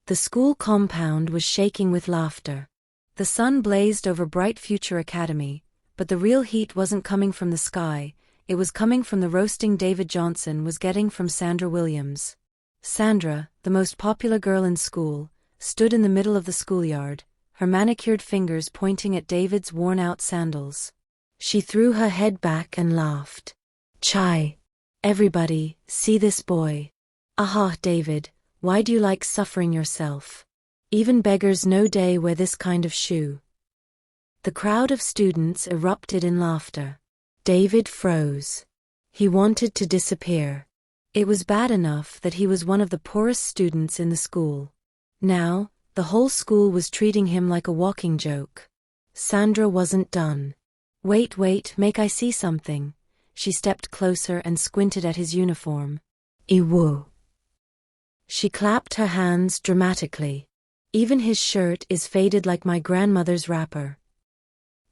The school compound was shaking with laughter. The sun blazed over Bright Future Academy, but the real heat wasn't coming from the sky, it was coming from the roasting David Johnson was getting from Sandra Williams. Sandra, the most popular girl in school, stood in the middle of the schoolyard, her manicured fingers pointing at David's worn-out sandals. She threw her head back and laughed. "Chai. Everybody, see this boy. Aha, David, why do you like suffering yourself? Even beggars no day wear this kind of shoe." The crowd of students erupted in laughter. David froze. He wanted to disappear. It was bad enough that he was one of the poorest students in the school. Now, the whole school was treating him like a walking joke. Sandra wasn't done. Wait, make I see something." She stepped closer and squinted at his uniform. "Ew." She clapped her hands dramatically. "Even his shirt is faded like my grandmother's wrapper."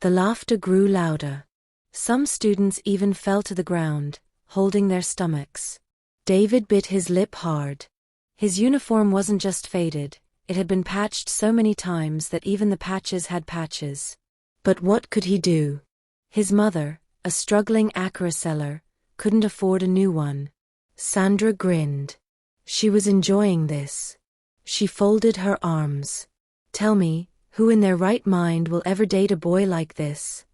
The laughter grew louder. Some students even fell to the ground, holding their stomachs. David bit his lip hard. His uniform wasn't just faded, it had been patched so many times that even the patches had patches. But what could he do? His mother, a struggling Acura seller, couldn't afford a new one. Sandra grinned. She was enjoying this. She folded her arms. "Tell me, who in their right mind will ever date a boy like this?"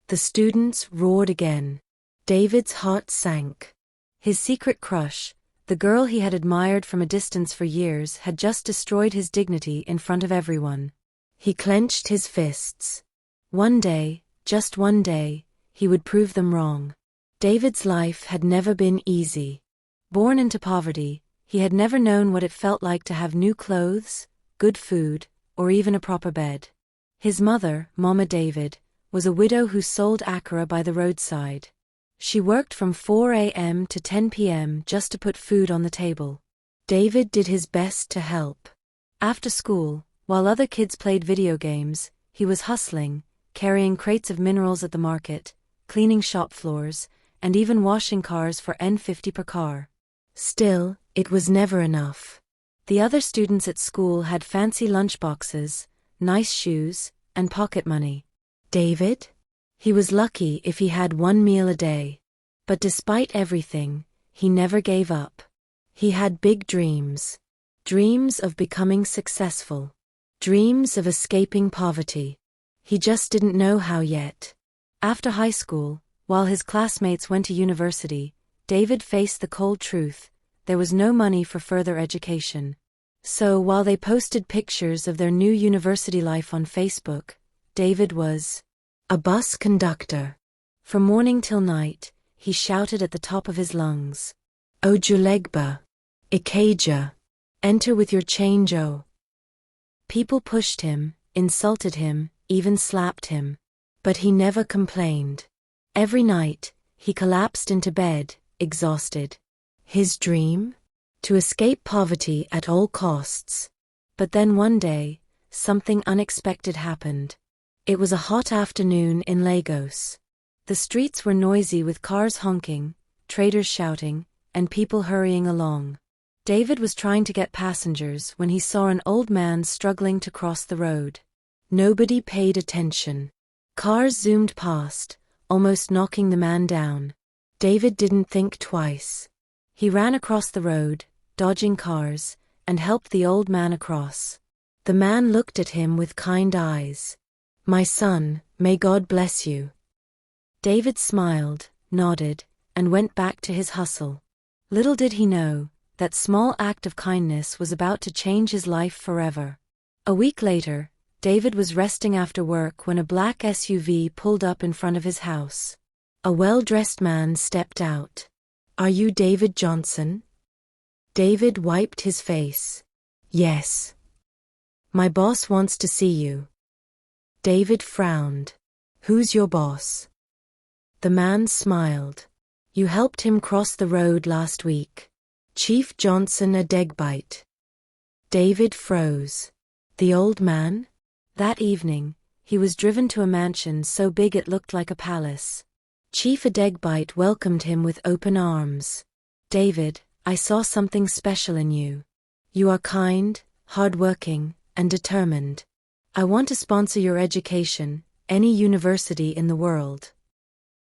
The students roared again. David's heart sank. His secret crush, the girl he had admired from a distance for years, had just destroyed his dignity in front of everyone. He clenched his fists. One day, just one day, he would prove them wrong. David's life had never been easy. Born into poverty, he had never known what it felt like to have new clothes, good food, or even a proper bed. His mother, Mama David, was a widow who sold Acura by the roadside. She worked from 4 a.m. to 10 p.m. just to put food on the table. David did his best to help. After school, while other kids played video games, he was hustling, carrying crates of minerals at the market, cleaning shop floors, and even washing cars for N50 per car. Still, it was never enough. The other students at school had fancy lunchboxes, nice shoes, and pocket money. David? He was lucky if he had one meal a day. But despite everything, he never gave up. He had big dreams. Dreams of becoming successful. Dreams of escaping poverty. He just didn't know how yet. After high school, while his classmates went to university, David faced the cold truth: there was no money for further education. So while they posted pictures of their new university life on Facebook, David was a bus conductor. From morning till night, he shouted at the top of his lungs, "Ojulegba, Ikeja, enter with your change o." People pushed him, insulted him, even slapped him. But he never complained. Every night, he collapsed into bed, exhausted. His dream? To escape poverty at all costs. But then one day, something unexpected happened. It was a hot afternoon in Lagos. The streets were noisy with cars honking, traders shouting, and people hurrying along. David was trying to get passengers when he saw an old man struggling to cross the road. Nobody paid attention. Cars zoomed past, almost knocking the man down. David didn't think twice. He ran across the road, dodging cars, and helped the old man across. The man looked at him with kind eyes. "My son, may God bless you." David smiled, nodded, and went back to his hustle. Little did he know, that small act of kindness was about to change his life forever. A week later, David was resting after work when a black SUV pulled up in front of his house. A well-dressed man stepped out. "Are you David Johnson?" David wiped his face. "Yes. My boss wants to see you." David frowned. "Who's your boss?" The man smiled. "You helped him cross the road last week. Chief Johnson a Degbite." David froze. The old man? That evening, he was driven to a mansion so big it looked like a palace. Chief Adegbite welcomed him with open arms. "David, I saw something special in you. You are kind, hardworking, and determined. I want to sponsor your education, any university in the world.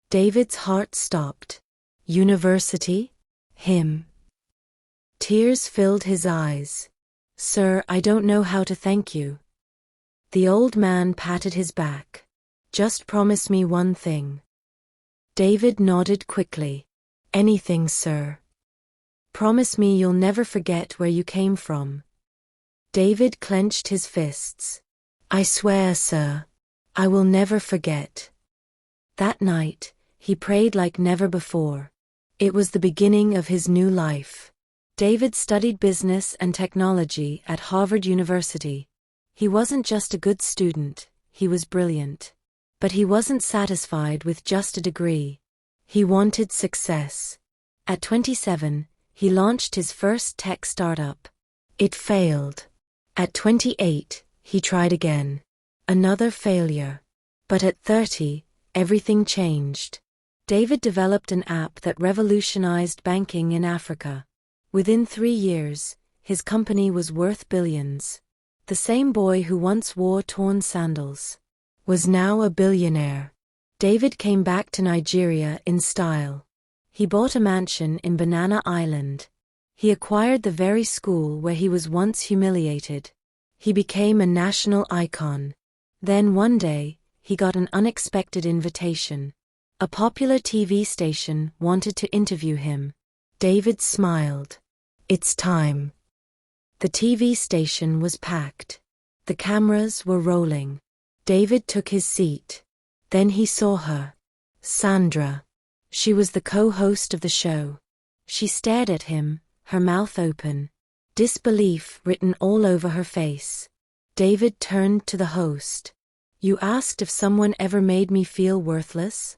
David's heart stopped. University? Him. Tears filled his eyes. Sir, I don't know how to thank you. The old man patted his back. Just promise me one thing. David nodded quickly. Anything, sir. Promise me you'll never forget where you came from. David clenched his fists. I swear, sir, I will never forget. That night, he prayed like never before. It was the beginning of his new life. David studied business and technology at Harvard University. He wasn't just a good student, he was brilliant. But he wasn't satisfied with just a degree. He wanted success. At 27, he launched his first tech startup. It failed. At 28, he tried again. Another failure. But at 30, everything changed. David developed an app that revolutionized banking in Africa. Within 3 years, his company was worth billions. The same boy who once wore torn sandals was now a billionaire. David came back to Nigeria in style. He bought a mansion in Banana Island. He acquired the very school where he was once humiliated. He became a national icon. Then one day, he got an unexpected invitation. A popular TV station wanted to interview him. David smiled. It's time. The TV station was packed. The cameras were rolling. David took his seat. Then he saw her. Sandra. She was the co-host of the show. She stared at him, her mouth open. Disbelief written all over her face. David turned to the host. You asked if someone ever made me feel worthless?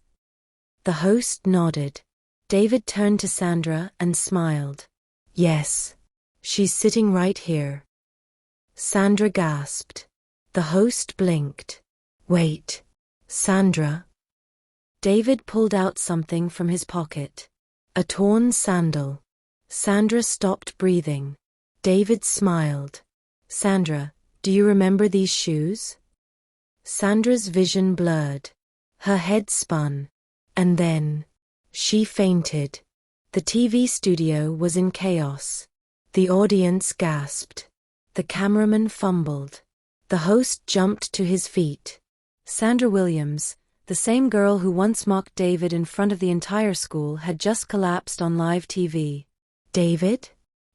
The host nodded. David turned to Sandra and smiled. Yes. She's sitting right here. Sandra gasped. The host blinked. Wait. Sandra? David pulled out something from his pocket. A torn sandal. Sandra stopped breathing. David smiled. Sandra, do you remember these shoes? Sandra's vision blurred. Her head spun. And then, she fainted. The TV studio was in chaos. The audience gasped. The cameraman fumbled. The host jumped to his feet. Sandra Williams, the same girl who once mocked David in front of the entire school, had just collapsed on live TV. David?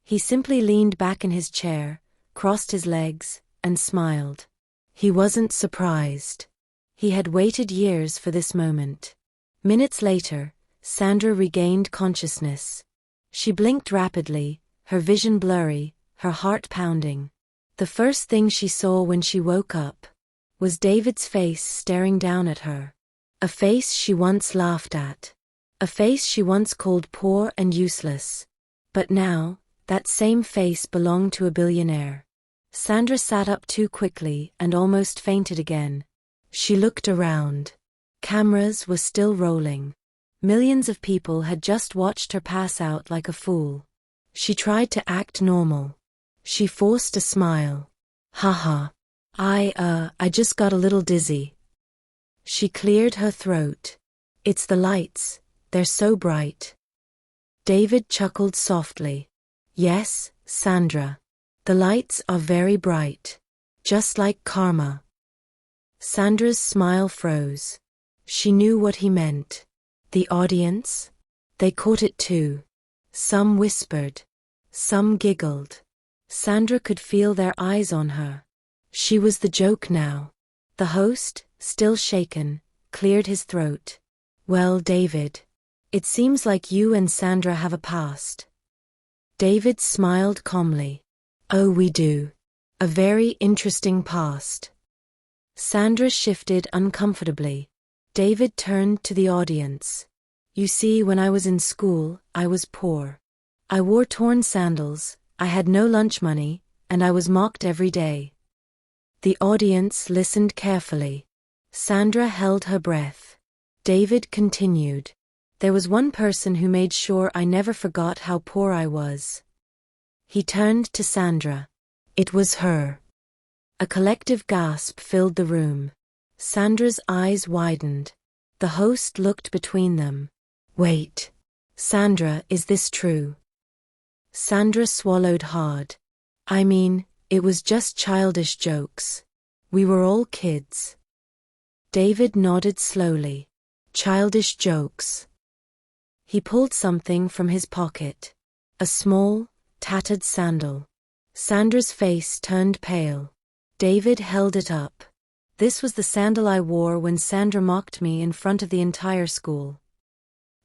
He simply leaned back in his chair, crossed his legs, and smiled. He wasn't surprised. He had waited years for this moment. Minutes later, Sandra regained consciousness. She blinked rapidly, her vision blurry, her heart pounding. The first thing she saw when she woke up was David's face staring down at her. A face she once laughed at. A face she once called poor and useless. But now, that same face belonged to a billionaire. Sandra sat up too quickly and almost fainted again. She looked around. Cameras were still rolling. Millions of people had just watched her pass out like a fool. She tried to act normal. She forced a smile. Haha. I just got a little dizzy. She cleared her throat. It's the lights, they're so bright. David chuckled softly. Yes, Sandra. The lights are very bright. Just like karma. Sandra's smile froze. She knew what he meant. The audience? They caught it too. Some whispered. Some giggled. Sandra could feel their eyes on her. She was the joke now. The host, still shaken, cleared his throat. Well, David. It seems like you and Sandra have a past. David smiled calmly. Oh, we do. A very interesting past. Sandra shifted uncomfortably. David turned to the audience. You see, when I was in school, I was poor. I wore torn sandals, I had no lunch money, and I was mocked every day. The audience listened carefully. Sandra held her breath. David continued. There was one person who made sure I never forgot how poor I was. He turned to Sandra. It was her. A collective gasp filled the room. Sandra's eyes widened. The host looked between them. Wait. Sandra, is this true? Sandra swallowed hard. I mean, it was just childish jokes. We were all kids. David nodded slowly. Childish jokes. He pulled something from his pocket. A small, tattered sandal. Sandra's face turned pale. David held it up. This was the sandal I wore when Sandra mocked me in front of the entire school.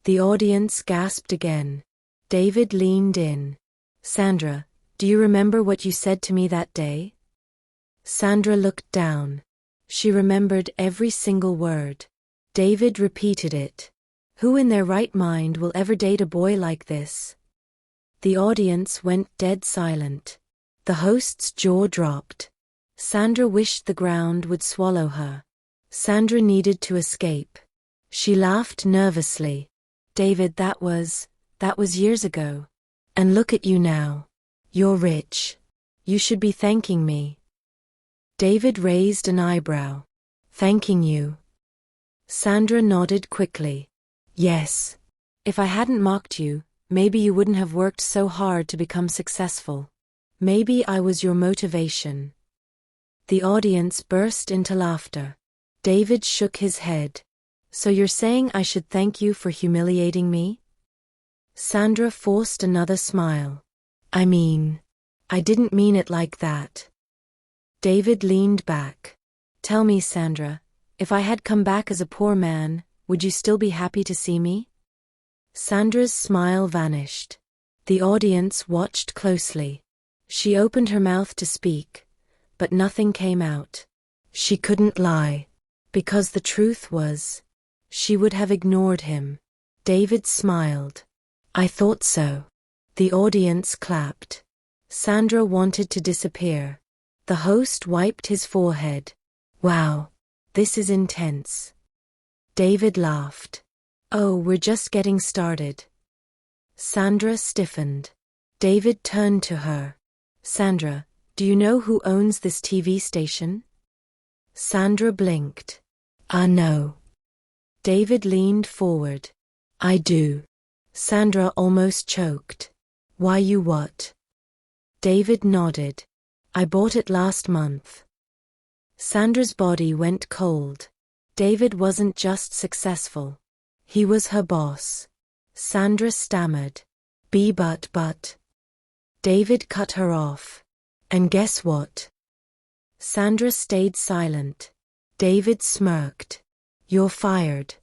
The audience gasped again. David leaned in. Sandra, do you remember what you said to me that day? Sandra looked down. She remembered every single word. David repeated it. Who in their right mind will ever date a boy like this? The audience went dead silent. The host's jaw dropped. Sandra wished the ground would swallow her. Sandra needed to escape. She laughed nervously. David, that was years ago. And look at you now. You're rich. You should be thanking me. David raised an eyebrow. Thanking you? Sandra nodded quickly. Yes. If I hadn't mocked you, maybe you wouldn't have worked so hard to become successful. Maybe I was your motivation. The audience burst into laughter. David shook his head. So you're saying I should thank you for humiliating me? Sandra forced another smile. I mean, I didn't mean it like that. David leaned back. Tell me, Sandra, if I had come back as a poor man, would you still be happy to see me? Sandra's smile vanished. The audience watched closely. She opened her mouth to speak, but nothing came out. She couldn't lie, because the truth was, she would have ignored him. David smiled. I thought so. The audience clapped. Sandra wanted to disappear. The host wiped his forehead. Wow, this is intense. David laughed. Oh, we're just getting started. Sandra stiffened. David turned to her. Sandra, do you know who owns this TV station? Sandra blinked. No. David leaned forward. I do. Sandra almost choked. Why, you what? David nodded. I bought it last month. Sandra's body went cold. David wasn't just successful. He was her boss. Sandra stammered. But. David cut her off. And guess what? Sandra stayed silent. David smirked. You're fired.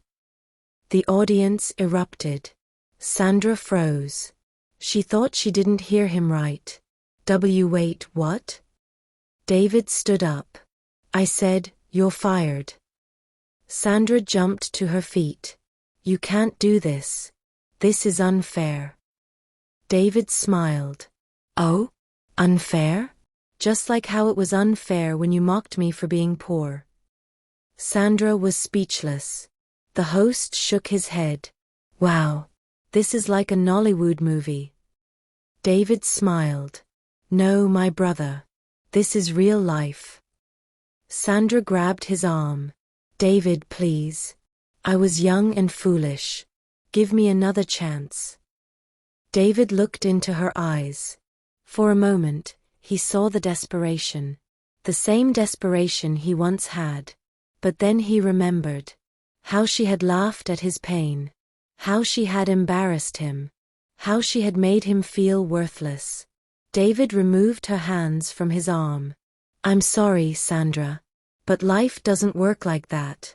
The audience erupted. Sandra froze. She thought she didn't hear him right. Wait, what? David stood up. I said, you're fired. Sandra jumped to her feet. You can't do this. This is unfair. David smiled. Oh? Unfair? Just like how it was unfair when you mocked me for being poor. Sandra was speechless. The host shook his head. Wow, this is like a Nollywood movie. David smiled. No, my brother. This is real life. Sandra grabbed his arm. David, please. I was young and foolish. Give me another chance. David looked into her eyes. For a moment, he saw the desperation. The same desperation he once had. But then he remembered. How she had laughed at his pain. How she had embarrassed him. How she had made him feel worthless. David removed her hands from his arm. I'm sorry, Sandra. But life doesn't work like that.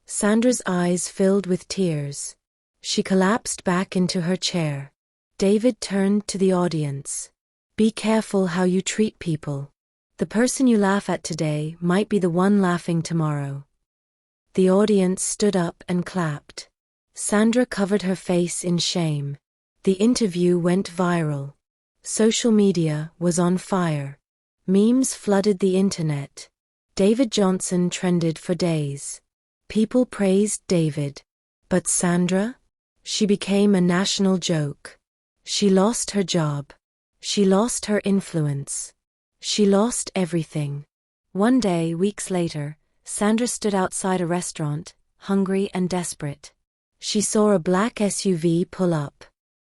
Sandra's eyes filled with tears. She collapsed back into her chair. David turned to the audience. Be careful how you treat people. The person you laugh at today might be the one laughing tomorrow. The audience stood up and clapped. Sandra covered her face in shame. The interview went viral. Social media was on fire. Memes flooded the internet. David Johnson trended for days. People praised David. But Sandra? She became a national joke. She lost her job. She lost her influence. She lost everything. One day, weeks later, Sandra stood outside a restaurant, hungry and desperate. She saw a black SUV pull up.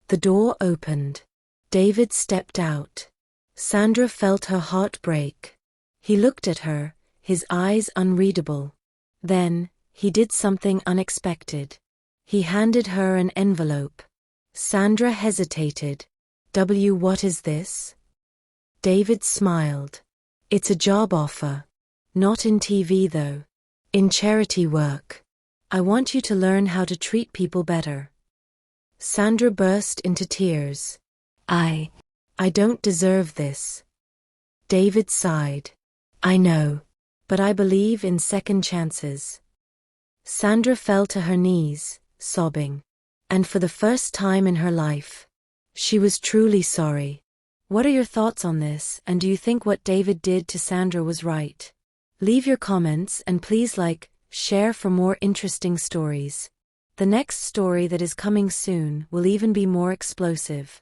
The door opened. David stepped out. Sandra felt her heart break. He looked at her, his eyes unreadable. Then, he did something unexpected. He handed her an envelope. Sandra hesitated. What is this? David smiled. It's a job offer. Not in TV though. In charity work. I want you to learn how to treat people better. Sandra burst into tears. I don't deserve this. David sighed. I know. But I believe in second chances. Sandra fell to her knees, sobbing. And for the first time in her life, she was truly sorry. What are your thoughts on this, and do you think what David did to Sandra was right? Leave your comments and please like, share for more interesting stories. The next story that is coming soon will even be more explosive.